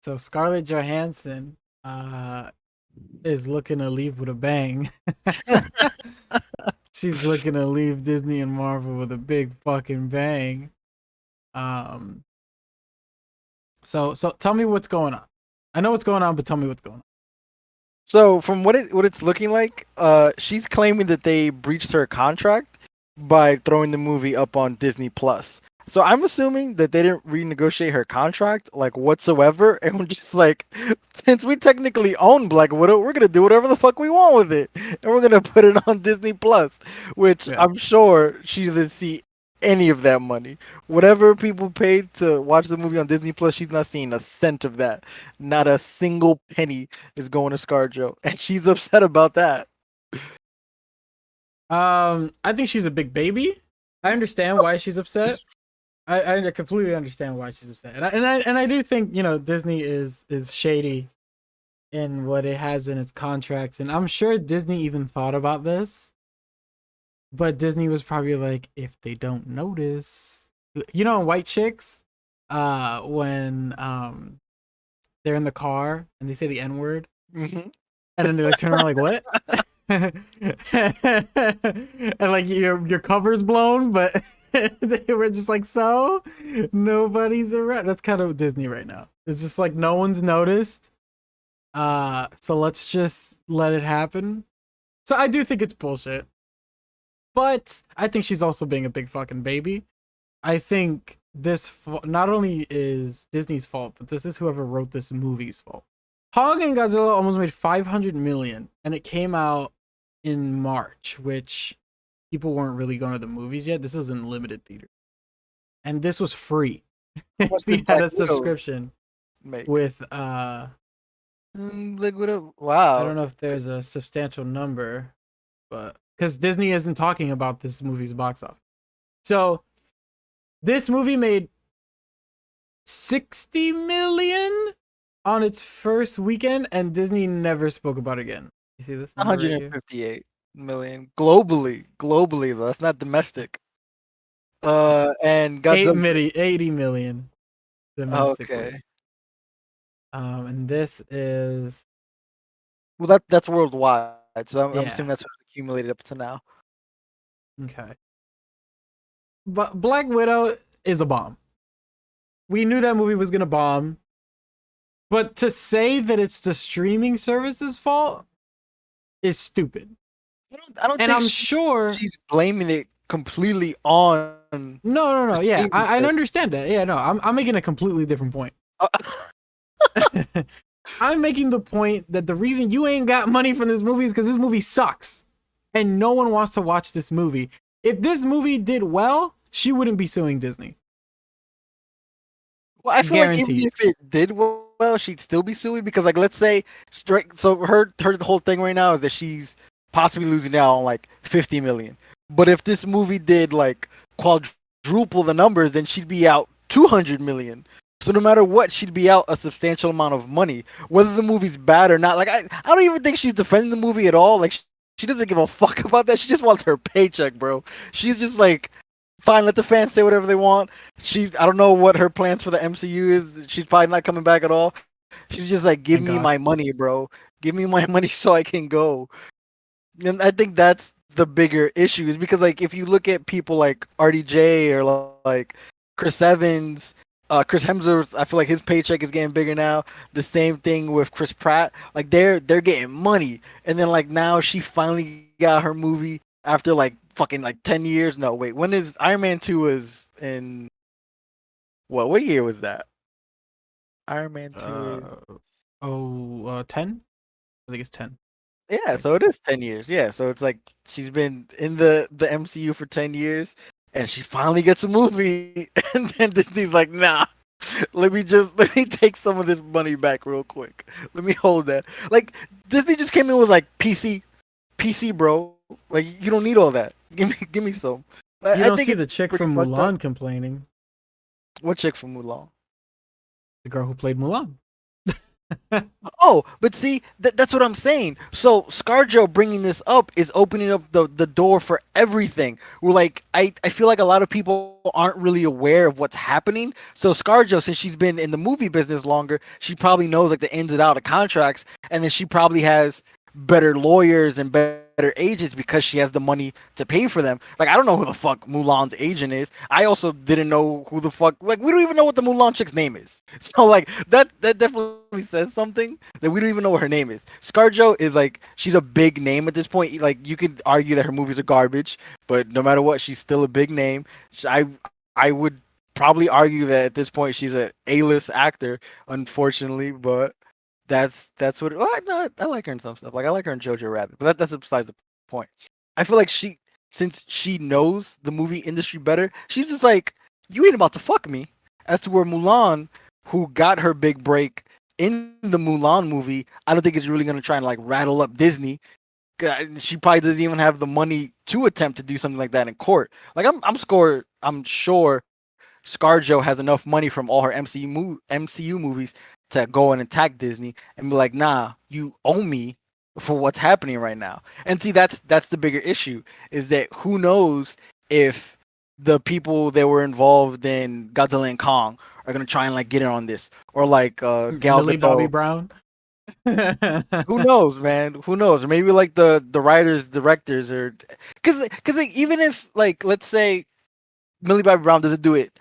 So Scarlett Johansson is looking to leave with a bang. She's looking to leave Disney and Marvel with a big fucking bang. Um, so tell me what's going on. I know what's going on, but tell me what's going on. So from what it's looking like, she's claiming that they breached her contract by throwing the movie up on Disney Plus. So I'm assuming that they didn't renegotiate her contract like whatsoever, and we're just like, since we technically own Black Widow, we're gonna do whatever the fuck we want with it, and we're gonna put it on Disney Plus, which Yeah. I'm sure she doesn't see any of that money. Whatever people paid to watch the movie on Disney Plus, she's not seeing a cent of that. Not a single penny is going to ScarJo, and she's upset about that. I think she's a big baby. I understand why she's upset. I completely understand why she's upset, and I do think Disney is shady in what it has in its contracts, and I'm sure Disney even thought about this, but Disney was probably like, if they don't notice, in White Chicks, when they're in the car and they say the N word, Hmm. and then they like turn around like what? And like your cover's blown, but they were just like, so nobody's around. That's kind of Disney right now. It's just like no one's noticed. So let's just let it happen. So I do think it's bullshit, but I think she's also being a big fucking baby. I think not only is Disney's fault, but this is whoever wrote this movie's fault. Kong and Godzilla almost made 500 million, and it came out in March, which people weren't really going to the movies yet. This was in limited theater, and this was free How if much you did had Black a Widow subscription make? with Black Widow. I don't Wow. know if there's a substantial number, but because Disney isn't talking about this movie's box office. So this movie made 60 million on its first weekend, and Disney never spoke about it again. You see this number right here? 158 million globally. Globally though, that's not domestic. And Godzilla. 80 million domestically. Okay. And this is Well, that's worldwide. So I'm yeah, assuming that's what's accumulated up to now. okay. But Black Widow is a bomb. We knew that movie was gonna bomb, but to say that it's the streaming service's fault is stupid. I don't And think I'm sure. she's blaming it completely on No. the Yeah, streaming I service. understand that. Yeah, no, I'm making a completely different point. Uh, I'm making the point that the reason you ain't got money from this movie is because this movie sucks, and no one wants to watch this movie. If this movie did well, she wouldn't be suing Disney. well, I feel like even Guaranteed. if it did well, she'd still be suing because, like, let's say, so her the whole thing right now is that she's possibly losing out on like 50 million. But if this movie did like quadruple the numbers, then she'd be out 200 million. So no matter what, she'd be out a substantial amount of money, whether the movie's bad or not. Like I don't even think she's defending the movie at all. Like she doesn't give a fuck about that. She just wants her paycheck, bro. She's just like, fine, let the fans say whatever they want. I don't know what her plans for the MCU is. She's probably not coming back at all. She's just like, give Thank me God. my money, bro. Give me my money so I can go. And I think that's the bigger issue is because like if you look at people like RDJ or like Chris Evans, Chris Hemsworth, I feel like his paycheck is getting bigger now. The same thing with Chris Pratt. Like they're getting money, and then like now she finally got her movie after like fucking like 10 years. No, wait, when is Iron Man 2 was in what year was that? Iron Man 2 is. Uh 10? I think it's 10. Yeah, Like, so it is 10 years. Yeah, so it's like she's been in the MCU for 10 years, and she finally gets a movie, and then Disney's like, nah, let me take some of this money back real quick. Let me hold that. Like Disney just came in with like PC, bro. Like you don't need all that. Give me some. you I don't think see it's the chick pretty from fucked up. Mulan complaining. What chick from Mulan? The girl who played Mulan. No, but see, that's what I'm saying. So ScarJo bringing this up is opening up the door for everything. We're like, I feel like a lot of people aren't really aware of what's happening. So ScarJo, since she's been in the movie business longer, she probably knows like the ins and out of contracts, and then she probably has better lawyers and better agents because she has the money to pay for them. Like I don't know who the fuck Mulan's agent is. I also didn't know who the fuck, like we don't even know what the Mulan chick's name is. So like that definitely says something that we don't even know what her name is. ScarJo is like she's a big name at this point. Like you could argue that her movies are garbage, but no matter what, she's still a big name. I would probably argue that at this point she's a A-list actor, unfortunately, but that's what. Well, no, I like her in some stuff. Like I like her in Jojo Rabbit, but that's besides the point. I feel like since she knows the movie industry better, she's just like, you ain't about to fuck me. As to where Mulan, who got her big break in the Mulan movie, I don't think is really gonna try and like rattle up Disney. She probably doesn't even have the money to attempt to do something like that in court. Like I'm sure ScarJo has enough money from all her MCU movies to go and attack Disney and be like, nah, you owe me for what's happening right now. And see, that's the bigger issue, is that who knows if the people that were involved in Godzilla and Kong are gonna try and like get in on this, or like Gal Millie Bobby Gadot. Brown. Who knows, man? Who knows? Or maybe like the writers, directors, or because like, even if like let's say Millie Bobby Brown doesn't do it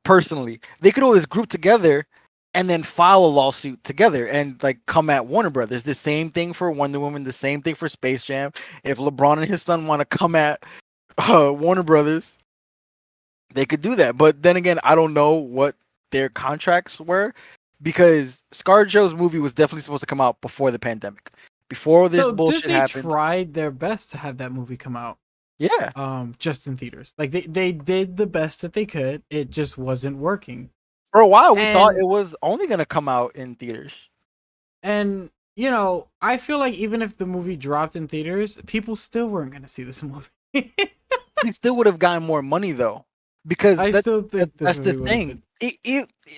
personally, they could always group together and then file a lawsuit together and like come at Warner Brothers. The same thing for Wonder Woman, the same thing for Space Jam. If LeBron and his son want to come at Warner Brothers, they could do that. But then again, I don't know what their contracts were, because ScarJo's movie was definitely supposed to come out before the pandemic, before this So bullshit Disney happened. tried their best to have that movie come out. Yeah. Just in theaters. Like they did the best that they could. It just wasn't working. For a while, we thought And it was only gonna come out in theaters. and you know, I feel like even if the movie dropped in theaters, people still weren't gonna see this movie. We still would have gotten more money though, because I still think this that's the movie thing.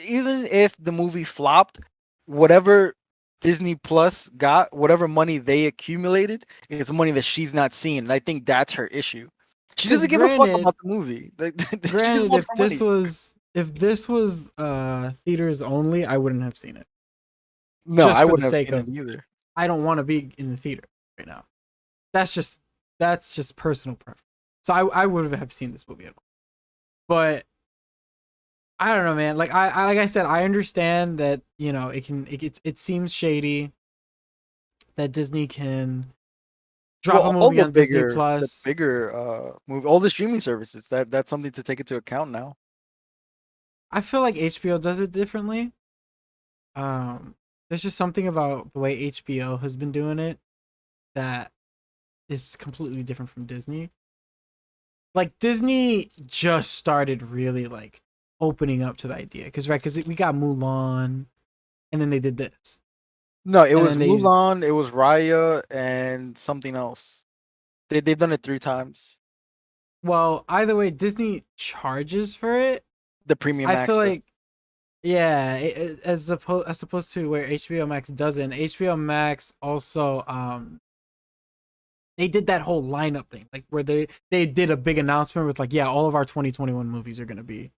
Even if the movie flopped, whatever Disney Plus got, whatever money they accumulated, is money that she's not seeing. And I think that's her issue. She doesn't give a fuck about the movie. Like, she just granted, wants her money. if this was theaters only, I wouldn't have seen it. No, just I for the wouldn't have sake seen of- it either. I don't want to be in the theater right now. That's just personal preference. So I would have seen this movie at all. But I don't know, man. Like I said, I understand that, you know, it seems shady that Disney can drop a All movie the on Disney bigger, Plus. movie, all the streaming services. That's something to take into account now. I feel like HBO does it differently. There's just something about the way HBO has been doing it that is completely different from Disney. Like Disney just started really like opening up to the idea, because we got Mulan, and then they did this. No, it And was then they- Mulan, it was Raya, and something else. They've done it 3 times. Well, either way, Disney charges for it. The premium. I feel access. like, yeah, as opposed to where HBO Max doesn't. HBO Max also they did that whole lineup thing, like where they did a big announcement with like, yeah, all of our 2021 movies are gonna be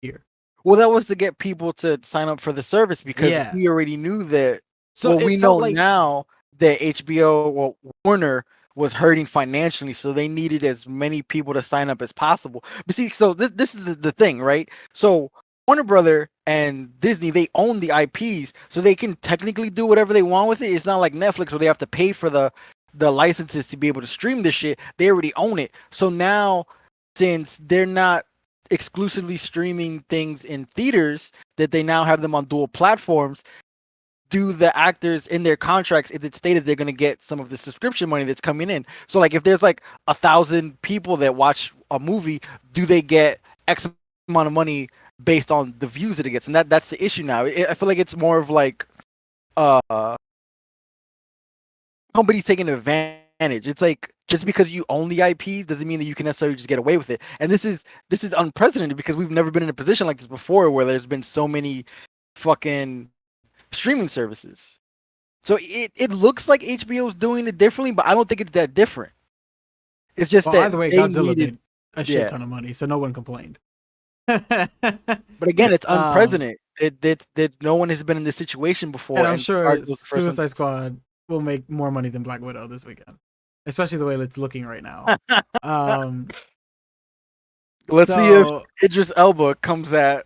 here. Well, that was to get people to sign up for the service, because Yeah. we already knew that. So Well, it we felt know like, now that HBO, well, Warner was hurting financially, so they needed as many people to sign up as possible. But see, so this is the thing, right? So Warner Brother and Disney, they own the IPs, so they can technically do whatever they want with it. It's not like Netflix where they have to pay for the licenses to be able to stream this shit. They already own it. So now, since they're not exclusively streaming things in theaters, that they now have them on dual platforms, do the actors in their contracts, if it's stated they're going to get some of the subscription money that's coming in? So like if there's like 1,000 people that watch a movie, do they get X amount of money based on the views that it gets? And that's the issue now. I feel like it's more of like companies taking advantage. It's like, just because you own the IPs doesn't mean that you can necessarily just get away with it. And this is unprecedented, because we've never been in a position like this before, where there's been so many fucking streaming services. So it looks like HBO is doing it differently, but I don't think it's that different. It's just Well, that either way, they Godzilla needed, made a shit yeah. ton of money, so no one complained. But again, it's um, unprecedented. That no one has been in this situation before, and I'm and sure Scarlett was the first one. Suicide Squad will make more money than Black Widow this weekend, especially the way it's looking right now. Um, Let's see if so Idris Elba comes at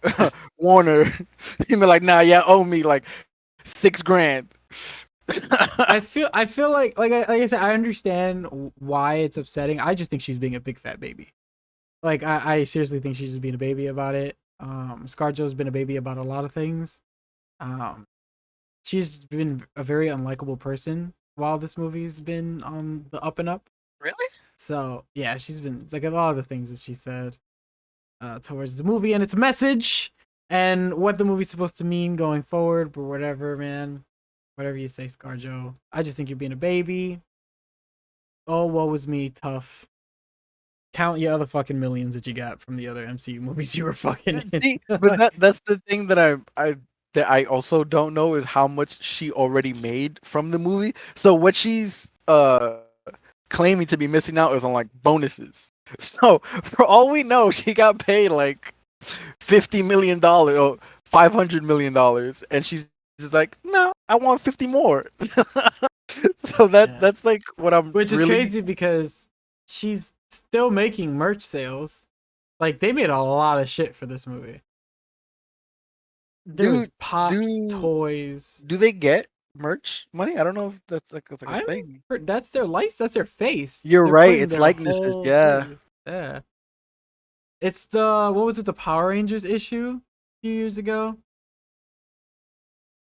Warner. He'd be like, "Nah, yeah, owe me like $6,000." I feel like I said, I understand why it's upsetting. I just think she's being a big fat baby. Like I seriously think she's just being a baby about it. ScarJo's been a baby about a lot of things. Um, she's been a very unlikable person while this movie's been on the up and up. Really? So yeah, she's been like a lot of the things that she said towards the movie and its message and what the movie's supposed to mean going forward. But whatever, man, whatever you say, ScarJo. I just think you're being a baby. Oh, woe was me, tough. Count your other fucking millions that you got from the other MCU movies you were fucking in. See, but that's the thing that I also don't know is how much she already made from the movie. So what she's claiming to be missing out is on like bonuses. So for all we know, she got paid like $50 million or $500 million, and she's just like, no, I want 50 more. So Yeah. that's like what I'm Which is really crazy because she's still making merch sales. Like they made a lot of shit for this movie. There was pops, toys. do they get merch money? I don't know if that's like a thing. That's their license. That's their face. You're They're right. putting It's their likenesses. whole Yeah. face. Yeah. It's the what was it? The Power Rangers issue a few years ago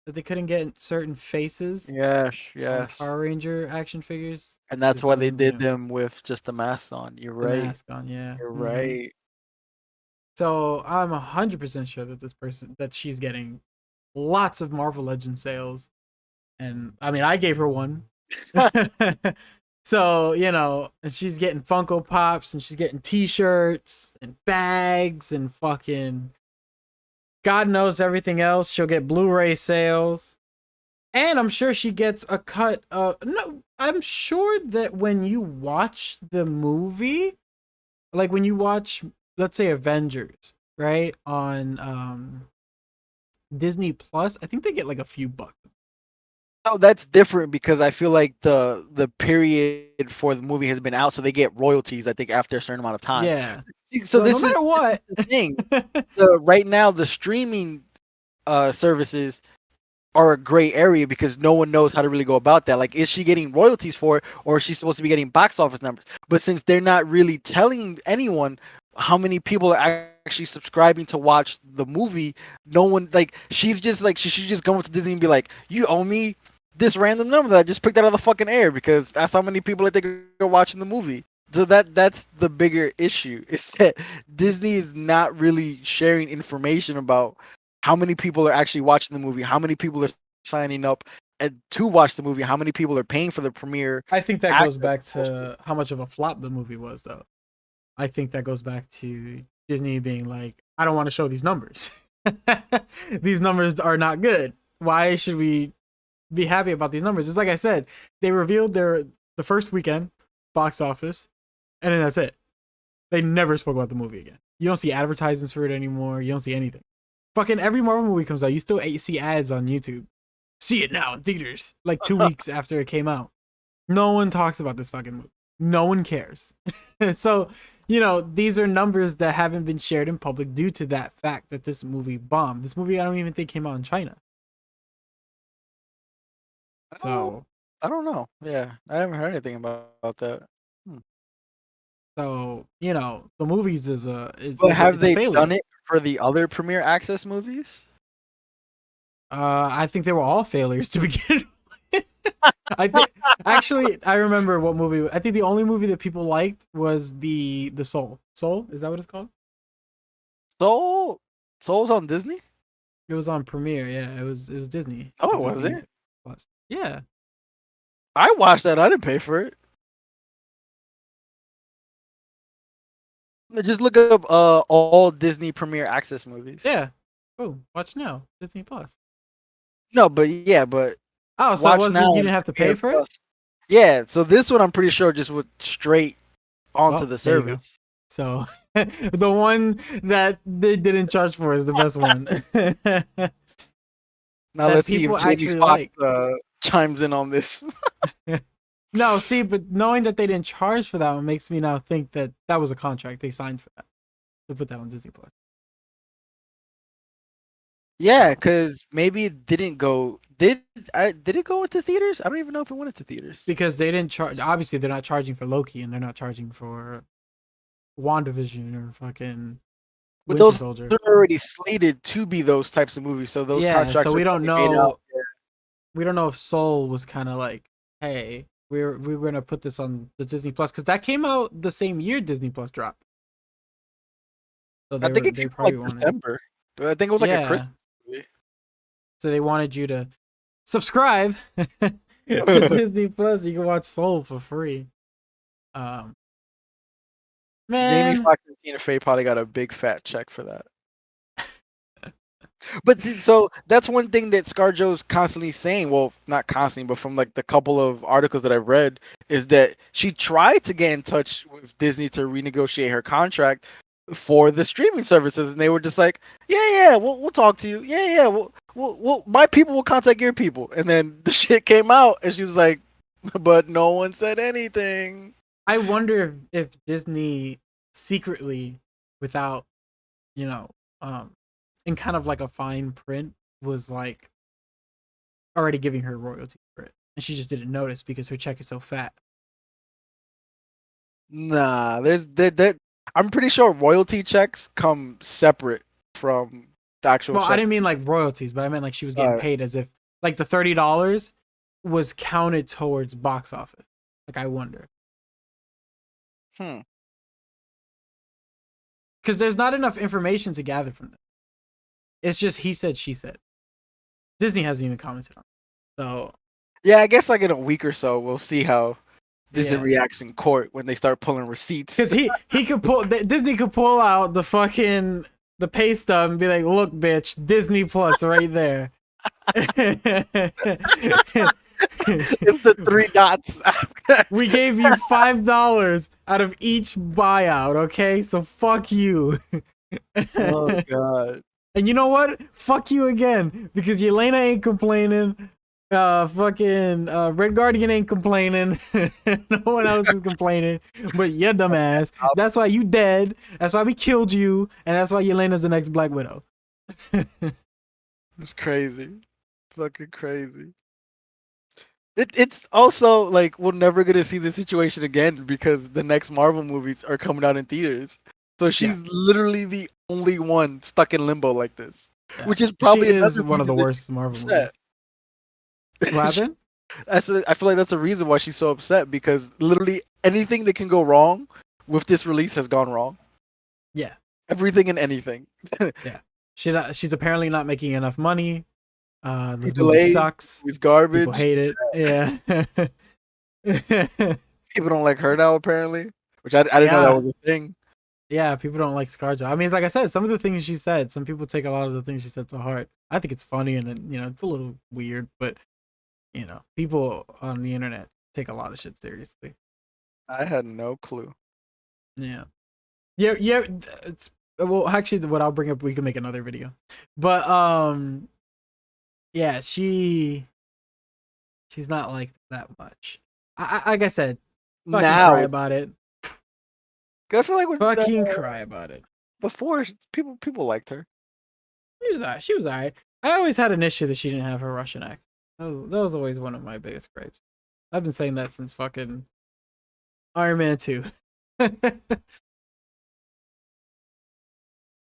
that they couldn't get certain faces Yes. on Yes. Power Ranger action figures. And that's This why is they did you know, them with just the mask on. You're the right. mask on. Yeah. You're Mm-hmm. right. So I'm 100% sure that that she's getting lots of Marvel Legends sales, and I mean I gave her one. So and she's getting Funko Pops, and she's getting T-shirts and bags and fucking God knows everything else. She'll get Blu-ray sales, and I'm sure she gets a cut. No, I'm sure that when you watch the movie, like when you watch, let's say Avengers, right on Disney Plus, I think they get like a few bucks. No, that's different because I feel like the period for the movie has been out, so they get royalties. I think after a certain amount of time. Yeah. So So no matter this what, is the thing. Right now, the streaming services are a gray area because no one knows how to really go about that. Like, is she getting royalties for it, or is she supposed to be getting box office numbers? But since they're not really telling anyone how many people are actually subscribing to watch the movie, no one like she's just like she should just go into Disney and be like, "You owe me this random number that I just picked out of the fucking air," because that's how many people I think are watching the movie. So that's the bigger issue is that Disney is not really sharing information about how many people are actually watching the movie, how many people are signing up and to watch the movie, how many people are paying for the premiere. I think that goes access. back to how much of a flop the movie was, though. I think that goes back to Disney being like, I don't want to show these numbers. These numbers are not good. Why should we be happy about these numbers? It's like I said, they revealed the first weekend box office, and then that's it. They never spoke about the movie again. You don't see advertisements for it anymore. You don't see anything. Fucking every Marvel movie comes out, you still see ads on YouTube. See it now in theaters, like 2 weeks after it came out. No one talks about this fucking movie. No one cares. So, these are numbers that haven't been shared in public due to that fact that this movie bombed. This movie, I don't even think came out in China. So, I don't know. Yeah, I haven't heard anything about that. so the movies is But have it's a they done failure. it for the other premiere access movies? I think they were all failures to begin with. I think actually I remember what movie. I think the only movie that people liked was the Soul. Soul, is that what it's called? Soul, Soul's on Disney. It was on Premiere. Yeah, it was Disney. Oh, it Disney wasn't. Plus. Yeah. I watched that. I didn't pay for it. Just look up all Disney premiere access movies. Yeah. Oh, watch now. Disney Plus. No, but yeah, but Oh, so it watch wasn't, now you on didn't have to pay Premiere for it? Plus. Yeah, so this one I'm pretty sure just went straight onto Well, the there you go. service. So the one that they didn't charge for is the best one. Now That let's see people if Jamie actually Foxx like. chimes in on this. No, see, but knowing that they didn't charge for that one makes me now think that that was a contract they signed for that to put that on Disney Plus. Yeah, So because maybe it didn't go. Did it go into theaters? I don't even know if it went into theaters. because they didn't charge, obviously they're not charging for Loki and they're not charging for WandaVision or fucking But Winter those Soldier. are already slated to be those types of movies, so those Yeah, so contracts are we don't probably made out. know. We don't know if Soul was kind of like, hey, we're gonna put this on the Disney Plus because that came out the same year Disney Plus dropped. So I think it they came out probably like wanted, December. I think it was like a yeah. Christmas movie. So they wanted you to subscribe to Disney Plus. You can watch Soul for free. Um, Jamie man, Foxx and Tina Fey probably got a big fat check for that. But so that's one thing that ScarJo's constantly saying. Well, not constantly, but from like the couple of articles that I've read, is that she tried to get in touch with Disney to renegotiate her contract for the streaming services, and they were just like, "Yeah, we'll talk to you. Yeah, my people will contact your people." And then the shit came out, and she was like, "But no one said anything." I wonder if Disney secretly, without you know, um, in kind of like a fine print, was like already giving her royalty for it, and she just didn't notice because her check is so fat. Nah, there's that. I'm pretty sure royalty checks come separate from the actual Well, I check. didn't mean like royalties, but I meant like she was getting paid as if like the $30 was counted towards box office. Like I wonder. Hmm. Because there's not enough information to gather from this. It's just he said, she said. Disney hasn't even commented on it. So Yeah, I guess like in a week or so, we'll see how Disney yeah, reacts in court when they start pulling receipts. because he could pull Disney could pull out the fucking the pay stub and be like, look, bitch, Disney Plus right there. It's the three dots. We gave you $5 out of each buyout, okay? So fuck you. Oh god. And you know what? Fuck you again because Yelena ain't complaining. Fucking Red Guardian ain't complaining. No one else is complaining. But you dumbass. That's why you dead. That's why we killed you, and that's why Yelena's the next Black Widow. It's crazy. Fucking crazy. It's also like we're never gonna see this situation again because the next Marvel movies are coming out in theaters. So she's literally the only one stuck in limbo like this, Yeah. which is probably she is another one of the reason that worst she's Marvel upset. movies. What happened? I feel like that's a reason why she's so upset because literally anything that can go wrong with this release has gone wrong. Yeah. Everything and anything. Yeah. She's apparently not making enough money. The movie Delays, sucks. with garbage. People hate it. Yeah. People don't like her now apparently, which I didn't know that was a thing. Yeah, people don't like ScarJo. I mean, like I said, some of the things she said, some people take a lot of the things she said to heart. I think it's funny and it's a little weird, but people on the internet take a lot of shit seriously. I had no clue. Yeah. Yeah. Well, actually, what I'll bring up, we can make another video. But yeah, she's not like that much. Like I said, fucking cry about it. I feel like Fucking cry about it. Before people liked her. She was alright. I always had an issue that she didn't have her Russian accent. That was always one of my biggest gripes. I've been saying that since fucking Iron Man 2.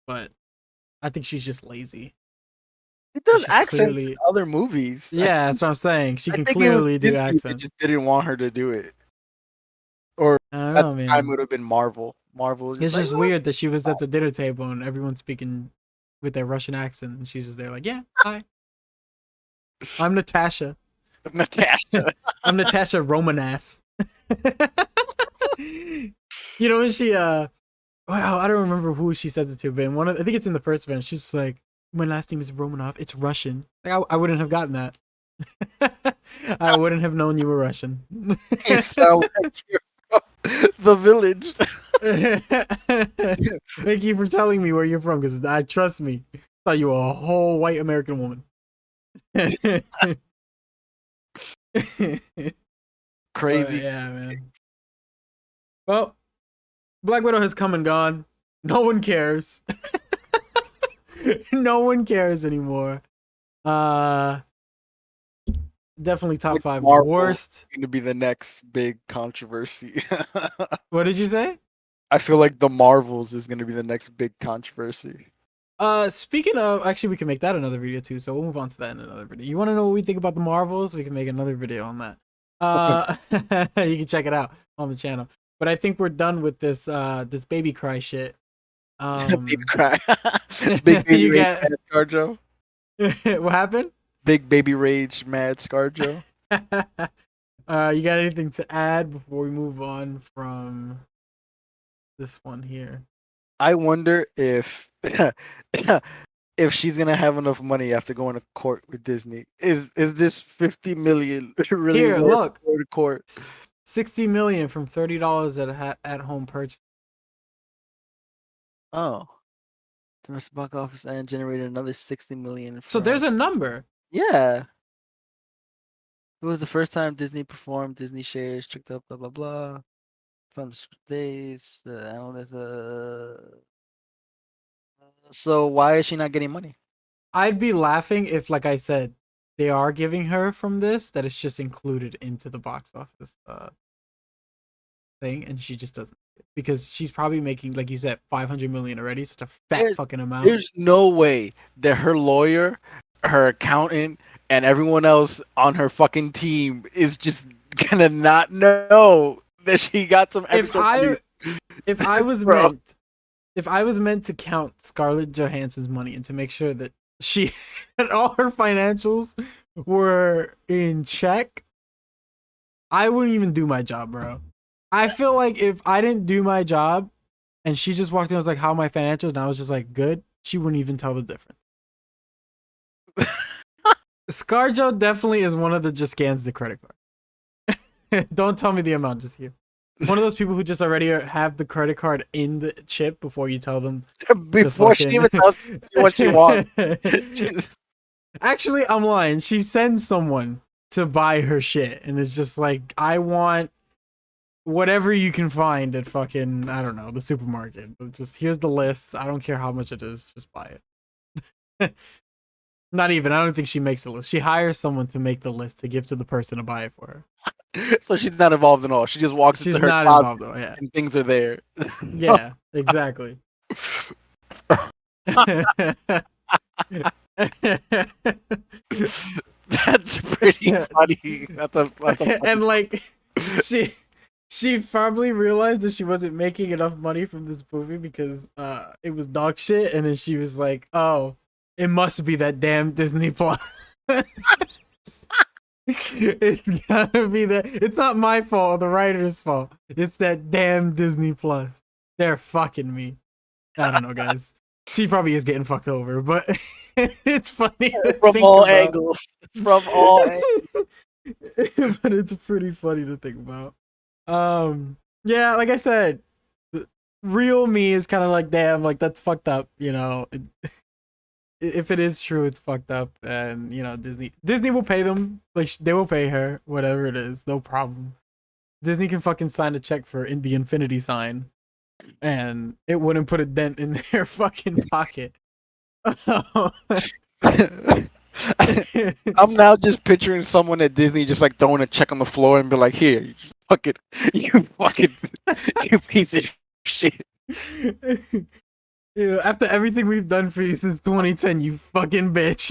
But I think she's just lazy. It does accents in other movies. Yeah, that's what I'm saying. She can clearly do accents. They just didn't want her to do it. Or I don't know, at the man. time it would have been Marvel. Marvel is it's just weird that she was at the dinner table and everyone's speaking with their Russian accent and she's just there like, yeah, hi. I'm Natasha. Natasha. I'm Natasha Romanoff. When she wow, I don't remember who she says it to, but I think it's in the first event. She's like, my last name is Romanov. It's Russian. Like, I wouldn't have gotten that. I wouldn't have known you were Russian. You sound like you're from the village. Thank you for telling me where you're from, because I trust me. I thought you were a whole white American woman. Crazy. Yeah, man. Well, Black Widow has come and gone. No one cares. No one cares anymore. Definitely top 5 Marvel worst. Going to be the next big controversy. What did you say? I feel like the Marvels is going to be the next big controversy. Speaking of, actually, we can make that another video too. So we'll move on to that in another video. You want to know what we think about the Marvels? We can make another video on that. You can check it out on the channel. But I think we're done with this this baby cry shit. Baby cry. Big baby You rage, got- mad ScarJo. What happened? Big baby rage, mad ScarJo. You got anything to add before we move on from this one here? I wonder if if she's gonna have enough money after going to court with Disney. Is this 50 million really Here, worth look. going to court? 60 million from $30 at home purchase. Oh, domestic box office and generated another 60 million. So there's a number. Yeah. It was the first time Disney performed. Disney shares tricked up. Blah blah blah. Funds days. The analyst. So why is she not getting money? I'd be laughing if, like I said, they are giving her from this, that it's just included into the box office thing, and she just doesn't, because she's probably making, like you said, 500 million already, such a fat fucking amount. There's no way that her lawyer, her accountant, and everyone else on her fucking team is just gonna not know that she got some extra money. If I was meant, if I was meant to count Scarlett Johansson's money and to make sure that she and all her financials were in check, I wouldn't even do my job, bro. I feel like if I didn't do my job and she just walked in and was like, "How are my financials?" and I was just like, "Good," she wouldn't even tell the difference. ScarJo definitely is one of the just scans the credit card. Don't tell me the amount, just here. One of those people who just already have the credit card in the chip before you tell them. Before she even tells you what she wants. Actually, I'm lying. She sends someone to buy her shit, and it's just like, I want whatever you can find at fucking, I don't know, the supermarket. Just here's the list. I don't care how much it is. Just buy it. Not even. I don't think she makes a list. She hires someone to make the list to give to the person to buy it for her. So she's not involved at all. She just walks She's into her not closet involved though. Yeah. and things are there. Yeah. Exactly. That's pretty funny. That's a And like, she probably realized that she wasn't making enough money from this movie because it was dog shit, and then she was like, "Oh, it must be that damn Disney Plus." It's gotta be that. It's not my fault or the writer's fault. It's that damn Disney Plus. They're fucking me. I don't know, guys. She probably is getting fucked over, but it's funny from all angles. From all angles. But it's pretty funny to think about. Yeah, like I said, real me is kind of like, damn, like that's fucked up, you know. If it is true, it's fucked up, and you know, Disney will pay them, like they will pay her whatever it is, no problem. Disney can fucking sign a check for the infinity sign, and it wouldn't put a dent in their fucking pocket. I'm now just picturing someone at Disney just like throwing a check on the floor and be like, "Here, you piece of shit." Yeah, after everything we've done for you since 2010, you fucking bitch.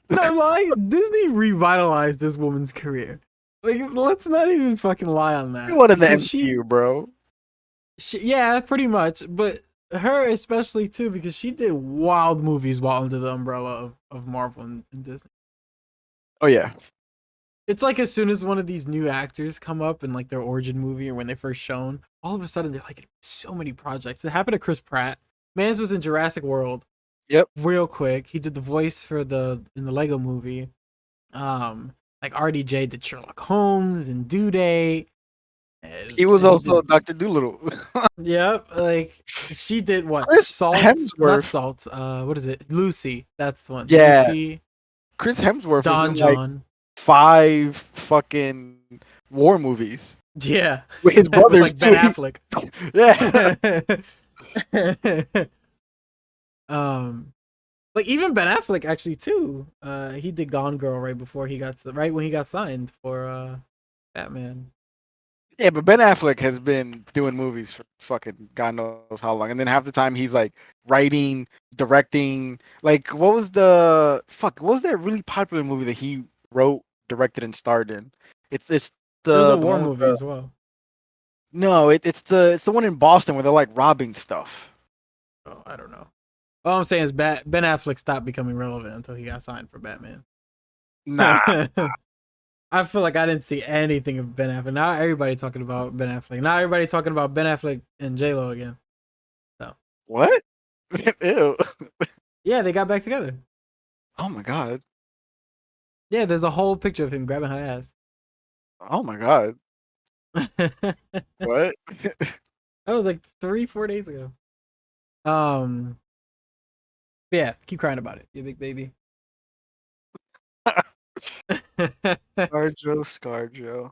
No lie, Disney revitalized this woman's career. Like, let's not even fucking lie on that. You wanted the Because MCU, bro. Yeah, pretty much. But her especially too, because she did wild movies while under the umbrella of Marvel and Disney. Oh yeah. It's like as soon as one of these new actors come up in like their origin movie or when they first shown, all of a sudden they're like in so many projects. It happened to Chris Pratt. Mans was in Jurassic World. Yep. Real quick, he did the voice for in the Lego movie. Like RDJ did Sherlock Holmes and Due Date. He was And also Dr. Doolittle. yep, like she did what? Chris Salt, not Hemsworth. Salt. What is it? Lucy. That's the one. Yeah. Lucy. Chris Hemsworth was Don in like John. 5 fucking war movies Yeah. with his With brothers like Ben too. Affleck. Yeah. Like even Ben Affleck actually too. He did Gone Girl right before right when he got signed for Batman. Yeah, but Ben Affleck has been doing movies for fucking God knows how long, and then half the time he's like writing, directing. Like, what was What was that really popular movie that he wrote, directed, and starred in? It's There was a the war one with movie as well. no, it's the one in Boston where they're like robbing stuff. Oh, I don't know. All I'm saying is Ben Affleck stopped becoming relevant until he got signed for Batman. Nah, I feel like I didn't see anything of Ben Affleck. Now everybody talking about Ben Affleck. Now everybody talking about Ben Affleck and J Lo again. So what? Ew. yeah, they got back together. Oh my god. Yeah, there's a whole picture of him grabbing her ass. Oh my god. That What? was like 3-4 days ago. But yeah, keep crying about it, you big baby. Scarjo.